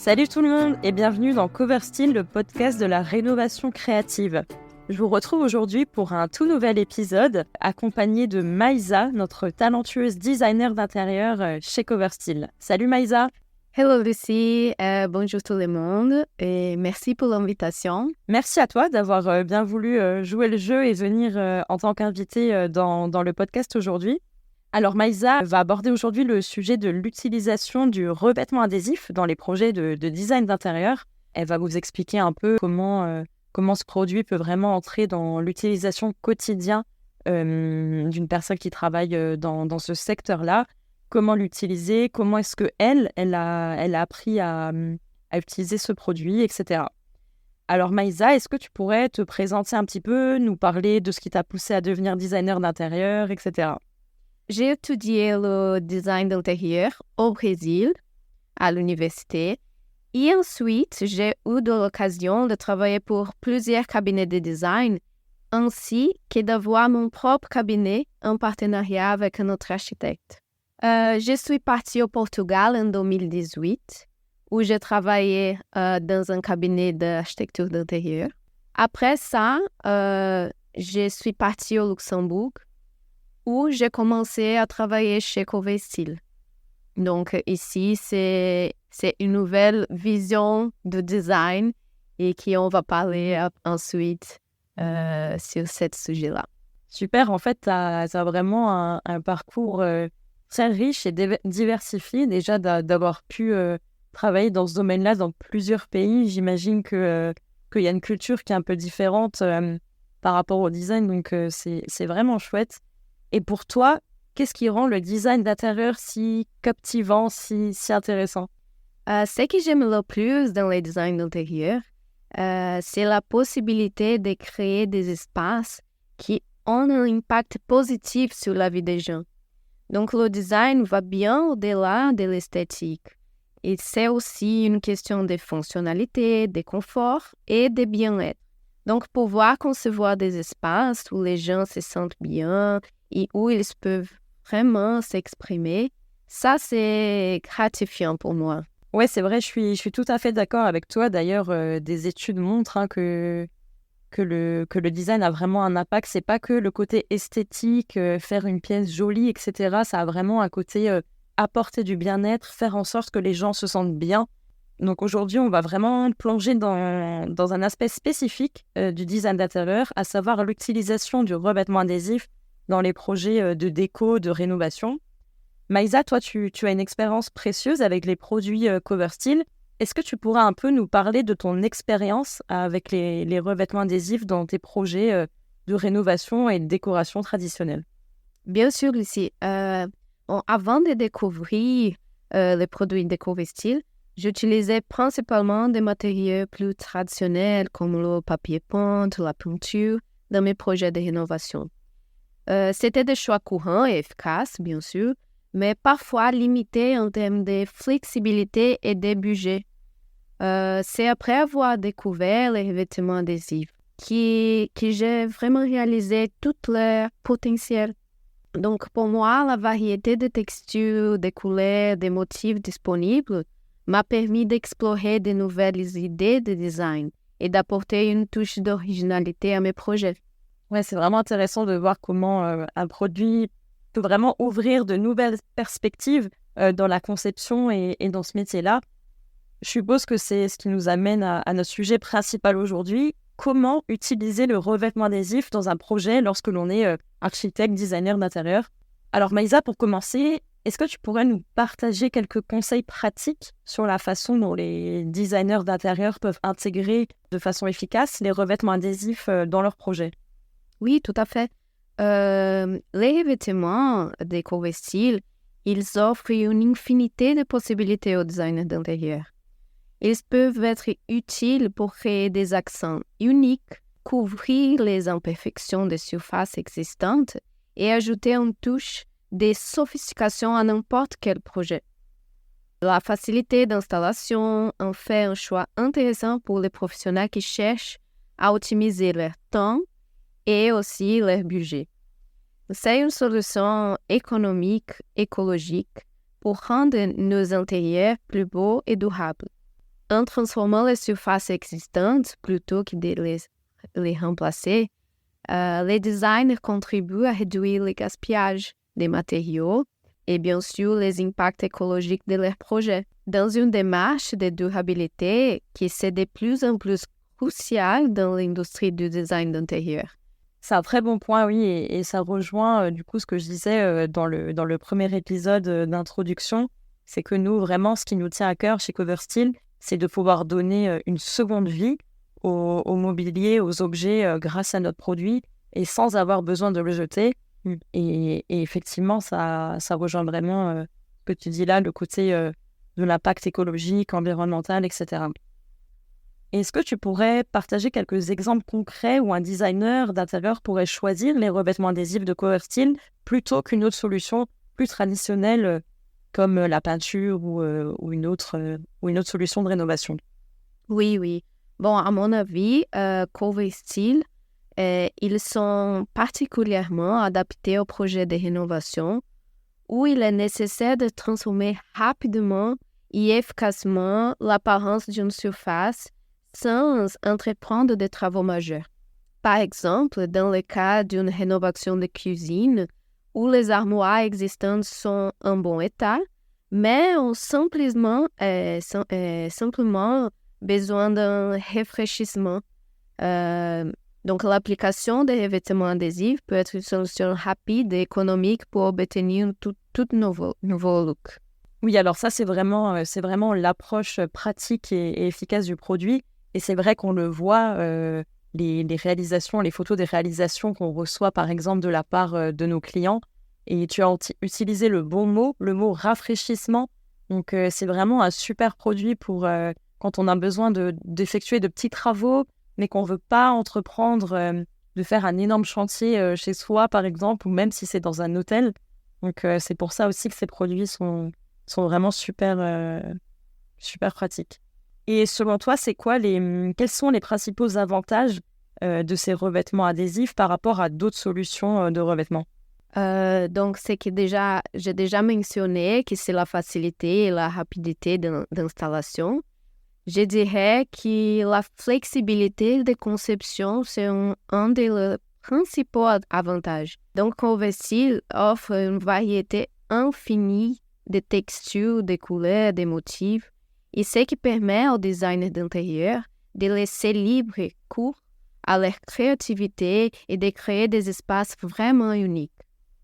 Salut tout le monde et bienvenue dans CoverStyle, le podcast de la rénovation créative. Je vous retrouve aujourd'hui pour un tout nouvel épisode accompagné de Maïsa, notre talentueuse designer d'intérieur chez CoverStyle. Salut Maïsa. Hello Lucie, bonjour tout le monde et merci pour l'invitation. Merci à toi d'avoir bien voulu jouer le jeu et venir en tant qu'invitée dans le podcast aujourd'hui. Alors Maïsa va aborder aujourd'hui le sujet de l'utilisation du revêtement adhésif dans les projets de design d'intérieur. Elle va vous expliquer un peu comment ce produit peut vraiment entrer dans l'utilisation quotidienne d'une personne qui travaille dans ce secteur-là. Comment l'utiliser, comment est-ce qu'elle a appris à utiliser ce produit, etc. Alors Maïsa, est-ce que tu pourrais te présenter un petit peu, nous parler de ce qui t'a poussé à devenir designer d'intérieur, etc. J'ai étudié le design d'intérieur au Brésil, à l'université, et ensuite j'ai eu de l'occasion de travailler pour plusieurs cabinets de design, ainsi que d'avoir mon propre cabinet en partenariat avec un autre architecte. Je suis partie au Portugal en 2018, où j'ai travaillé dans un cabinet d'architecture d'intérieur. Après ça, je suis partie au Luxembourg, où j'ai commencé à travailler chez CoverStyle. Donc ici, c'est une nouvelle vision de design et qu'on va parler ensuite sur ce sujet-là. Super, en fait, tu as vraiment un parcours très riche et diversifié. Déjà, d'avoir pu travailler dans ce domaine-là dans plusieurs pays, j'imagine qu'il y a une culture qui est un peu différente par rapport au design, donc c'est vraiment chouette. Et pour toi, qu'est-ce qui rend le design d'intérieur si captivant, si intéressant? Ce que j'aime le plus dans le design d'intérieur, c'est la possibilité de créer des espaces qui ont un impact positif sur la vie des gens. Donc, le design va bien au-delà de l'esthétique. Et c'est aussi une question de fonctionnalité, de confort et de bien-être. Donc, pouvoir concevoir des espaces où les gens se sentent bien et où ils peuvent vraiment s'exprimer, ça, c'est gratifiant pour moi. Ouais, c'est vrai, je suis tout à fait d'accord avec toi. D'ailleurs, des études montrent que le design a vraiment un impact. C'est pas que le côté esthétique, faire une pièce jolie, etc. Ça a vraiment un côté apporter du bien-être, faire en sorte que les gens se sentent bien. Donc aujourd'hui, on va vraiment plonger dans un aspect spécifique du design d'intérieur, à savoir l'utilisation du revêtement adhésif dans les projets de déco, de rénovation. Maïsa, toi, tu as une expérience précieuse avec les produits CoverStyle. Est-ce que tu pourras un peu nous parler de ton expérience avec les revêtements adhésifs dans tes projets de rénovation et de décoration traditionnelle? Bien sûr, Lucie. Avant de découvrir les produits de CoverStyle, j'utilisais principalement des matériaux plus traditionnels comme le papier peint, la peinture, dans mes projets de rénovation. C'était des choix courants et efficaces, bien sûr, mais parfois limités en termes de flexibilité et de budget. C'est après avoir découvert les revêtements adhésifs que j'ai vraiment réalisé tout leur potentiel. Donc, pour moi, la variété de textures, de couleurs, de motifs disponibles m'a permis d'explorer de nouvelles idées de design et d'apporter une touche d'originalité à mes projets. Ouais, c'est vraiment intéressant de voir comment un produit peut vraiment ouvrir de nouvelles perspectives dans la conception et dans ce métier-là. Je suppose que c'est ce qui nous amène à notre sujet principal aujourd'hui. Comment utiliser le revêtement adhésif dans un projet lorsque l'on est architecte, designer d'intérieur? Alors Maïsa, pour commencer, est-ce que tu pourrais nous partager quelques conseils pratiques sur la façon dont les designers d'intérieur peuvent intégrer de façon efficace les revêtements adhésifs dans leurs projets? Oui, tout à fait. Les revêtements de CoverStyle, ils offrent une infinité de possibilités aux designers d'intérieur. Ils peuvent être utiles pour créer des accents uniques, couvrir les imperfections des surfaces existantes et ajouter une touche de sophistication à n'importe quel projet. La facilité d'installation en fait un choix intéressant pour les professionnels qui cherchent à optimiser leur temps et aussi leur budget. C'est une solution économique, écologique, pour rendre nos intérieurs plus beaux et durables. en transformant les surfaces existantes plutôt que de les remplacer, les designers contribuent à réduire le gaspillage des matériaux et bien sûr les impacts écologiques de leurs projets. Dans une démarche de durabilité qui c'est de plus en plus cruciale dans l'industrie du design d'intérieur. C'est un très bon point, oui, et ça rejoint du coup ce que je disais dans le premier épisode d'introduction, c'est que nous, vraiment, ce qui nous tient à cœur chez CoverStyle, c'est de pouvoir donner une seconde vie au mobilier, aux objets grâce à notre produit et sans avoir besoin de le jeter. Et effectivement, ça rejoint vraiment ce que tu dis là, le côté de l'impact écologique, environnemental, etc. Est-ce que tu pourrais partager quelques exemples concrets où un designer d'intérieur pourrait choisir les revêtements adhésifs de CoverStyle plutôt qu'une autre solution plus traditionnelle comme la peinture ou une autre solution de rénovation? Oui. Bon, à mon avis, CoverStyle, ils sont particulièrement adaptés au projet de rénovation où il est nécessaire de transformer rapidement et efficacement l'apparence d'une surface sans entreprendre de travaux majeurs. Par exemple, dans le cas d'une rénovation de cuisine où les armoires existantes sont en bon état, mais ont simplement besoin d'un rafraîchissement. Donc, l'application des revêtements adhésifs peut être une solution rapide et économique pour obtenir un tout nouveau look. Oui, alors ça, c'est vraiment l'approche pratique et efficace du produit. Et c'est vrai qu'on le voit, les réalisations, les photos des réalisations qu'on reçoit, par exemple, de la part de nos clients. Et tu as utilisé le bon mot, le mot rafraîchissement. Donc, c'est vraiment un super produit pour quand on a besoin d'effectuer de petits travaux, mais qu'on ne veut pas entreprendre de faire un énorme chantier chez soi, par exemple, ou même si c'est dans un hôtel. Donc, c'est pour ça aussi que ces produits sont vraiment super pratiques. Et selon toi, quels sont les principaux avantages de ces revêtements adhésifs par rapport à d'autres solutions de revêtement? Donc, c'est que j'ai déjà mentionné que c'est la facilité et la rapidité d'installation. Je dirais que la flexibilité de conception, c'est un des principaux avantages. Donc, CoverStyle offre une variété infinie de textures, de couleurs, de motifs, et ce qui permet aux designers d'intérieur de laisser libre cours à leur créativité et de créer des espaces vraiment uniques.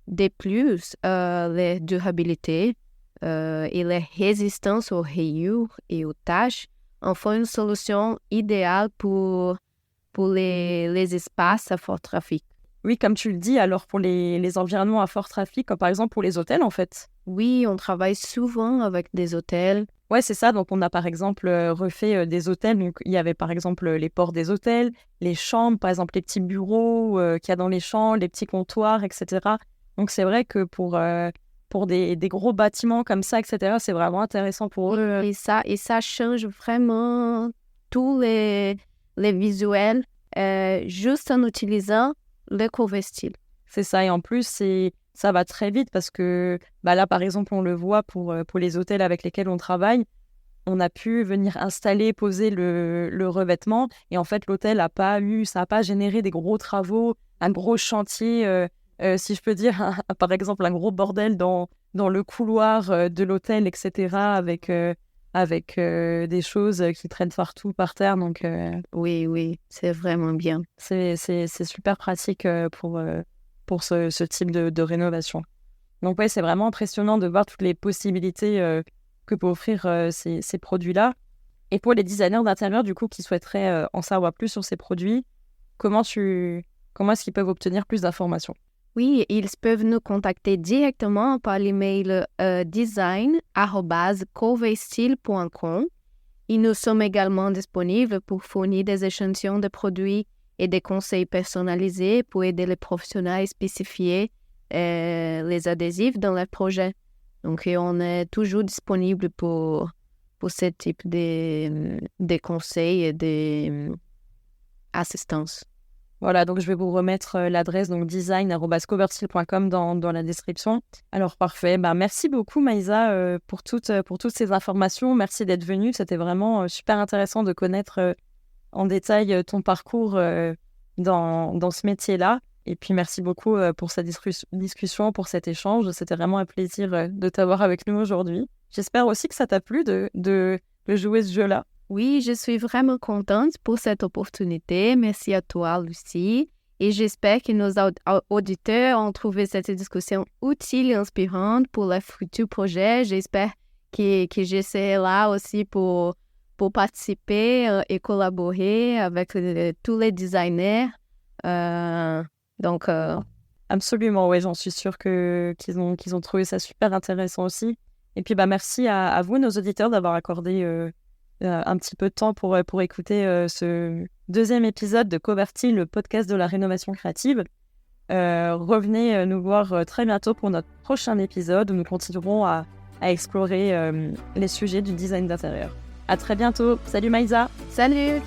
De plus, leur durabilité et leur résistance aux rayures et aux taches en font une solution idéale pour les espaces à fort trafic. Oui, comme tu le dis, alors pour les environnements à fort trafic, comme par exemple pour les hôtels, en fait. Oui, on travaille souvent avec des hôtels. Ouais, c'est ça. Donc, on a par exemple refait des hôtels. Donc, il y avait par exemple les portes des hôtels, les chambres, par exemple les petits bureaux qu'il y a dans les chambres, les petits comptoirs, etc. Donc, c'est vrai que pour des gros bâtiments comme ça, etc., c'est vraiment intéressant pour eux. Et ça change vraiment tous les visuels juste en utilisant le CoverStyle. C'est ça. Et en plus, ça va très vite parce que là, par exemple, on le voit pour les hôtels avec lesquels on travaille. On a pu venir installer, poser le revêtement. Et en fait, l'hôtel ça n'a pas généré des gros travaux, un gros chantier, si je peux dire, par exemple, un gros bordel dans le couloir de l'hôtel, etc., avec des choses qui traînent partout par terre. Donc, oui, c'est vraiment bien. c'est super pratique pour ce type de rénovation. Donc, ouais, c'est vraiment impressionnant de voir toutes les possibilités que peut offrir ces produits-là. Et pour les designers d'intérieur, du coup, qui souhaiteraient en savoir plus sur ces produits, comment est-ce qu'ils peuvent obtenir plus d'informations? Oui, ils peuvent nous contacter directement par l'email design@coverstyle.com. Et nous sommes également disponibles pour fournir des échantillons de produits et des conseils personnalisés pour aider les professionnels à spécifier les adhésifs dans leurs projets. Donc, on est toujours disponible pour ce type de conseils et d'assistance. Voilà, donc je vais vous remettre l'adresse, donc design@coversil.com dans la description. Alors parfait, merci beaucoup Maïsa pour toutes ces informations. Merci d'être venue, c'était vraiment super intéressant de connaître en détail ton parcours dans ce métier-là. Et puis merci beaucoup pour cette discussion, pour cet échange. C'était vraiment un plaisir de t'avoir avec nous aujourd'hui. J'espère aussi que ça t'a plu de jouer ce jeu-là. Oui, je suis vraiment contente pour cette opportunité. Merci à toi, Lucie. Et j'espère que nos auditeurs ont trouvé cette discussion utile et inspirante pour les futurs projets. J'espère que je serai là aussi pour participer et collaborer avec tous les designers. Absolument, oui, j'en suis sûre qu'ils ont trouvé ça super intéressant aussi. Et puis merci à vous, nos auditeurs, d'avoir accordé un petit peu de temps pour écouter ce deuxième épisode de Covertil, le podcast de la rénovation créative. Revenez nous voir très bientôt pour notre prochain épisode où nous continuerons à explorer les sujets du design d'intérieur. À très bientôt. Salut Maïsa. Salut.